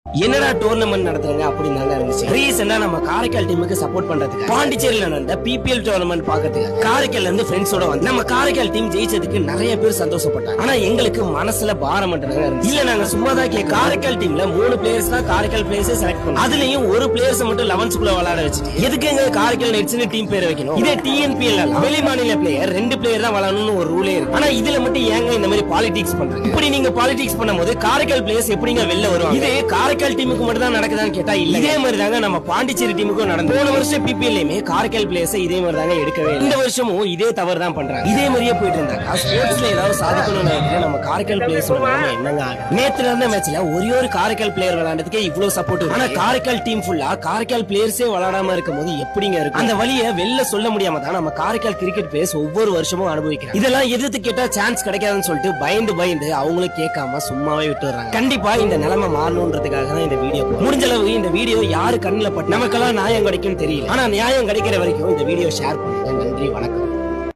என்னடா டோர்னமெண்ட் நடத்துறாங்க அப்படின்னு நல்லா இருந்துச்சு. ரீசெண்டா நம்ம காரைக்கால் டீமுக்கு சப்போர்ட் பண்றதுக்கு பாண்டிச்சேரியில நடந்த பிபிஎல் டோர்னமெண்ட் பாக்கிறதுக்கு காரைக்கால்ல இருந்து ஃப்ரெண்ட்ஸோட வந்து நம்ம காரைக்கால் டீம் ஜெயிச்சதுக்கு நிறைய பேர் சந்தோஷப்பட்டாங்க. ஆனா எங்களுக்கு மனசுல பாரம் மட்டும் இருந்துச்சு. இல்ல நாங்க சும்மா தான் காரைக்கால் டீம்ல 3 பிளேயர்ஸ் தான் காரைக்கால் பிளேயர்ஸ் செலக்ட் பண்ணோம். அதுலயும் ஒரு பிளேயர்ஸ் மட்டும் 11 குள்ள விளையாட வச்சுட்டு எதுக்கு எங்க காரைக்கால் நெட்ஸ்னு டீம் பேர் வைக்கணும்? இதே டிஎன்பிஎல் வெளி மாநில பிளேயர் 2 பிளேயர் தான் விளையாடணும்னு ஒரு ரூலே இருக்கு. ஆனா இதுல மட்டும் ஏங்க இந்த மாதிரி பாலிடிக்ஸ் பண்றாங்க? இப்படி நீங்க பாலிடிக்ஸ் பண்ணும்போது காரைக்கால் பிளேயர்ஸ் எப்படிங்க வெளில வருவாங்க? இதே காரைக்கால் டீமுக்கு மட்டும் தான் நடக்குதான்னு கேட்டா இல்ல. இதே மாதிரி தாங்க நம்ம பாண்டிச்சேரி டீமுக்கும் நடந்தது. போன வருஷம் பிபிஎல்லையுமே காரைக்கால் பிளேயர்ஸ் இதே மாதிரி தாங்க எடுக்கவே இல்லை. இந்த வருஷமும் இதே தவறு தான் பண்றாங்க. இதே மாதிரியே போயிட்டு இருந்தாங்க. ஸ்போர்ட்ஸ்ல ஏதாவது சாதிக்கணும்னு நம்ம காரைக்கால் பிளேயர்ஸ் என்னங்க நேத்துல இருந்த மேட்ச்ல ஒரே ஒரு காரைக்கால் பிளேயர் விளையாண்டதுக்கே இவ்வளவு சப்போர்ட். ஆனா காரைக்கால் டீம் ஃபுல்லா காரைக்கால் பிளேயர்ஸே விளையாடாம இருக்கும்போது எப்படிங்க இருக்கு? அந்த வழியை வெளில சொல்ல முடியாம தான் நம்ம காரைக்கால் கிரிக்கெட் பிளேயர்ஸ் ஒவ்வொரு வருஷமும் அனுபவிக்கிறாங்க. இதெல்லாம் எதிர்த்து கேட்டா சான்ஸ் கிடைக்காதுன்னு சொல்லிட்டு பயந்து அவங்களும் கேட்காம சும்மாவே விட்டு வர்றாங்க. கண்டிப்பா இந்த நிலைமை மாறணும்ன்றதுக்காக தான் இந்த வீடியோ. முடிஞ்ச அளவு இந்த வீடியோ யாரு கண்ணுல பட்டு நமக்கெல்லாம் நியாயம் கிடைக்கும் தெரியல. ஆனா நியாயம் கிடைக்கிற வரைக்கும் இந்த வீடியோ ஷேர் பண்ணுங்க. நன்றி, வணக்கம்.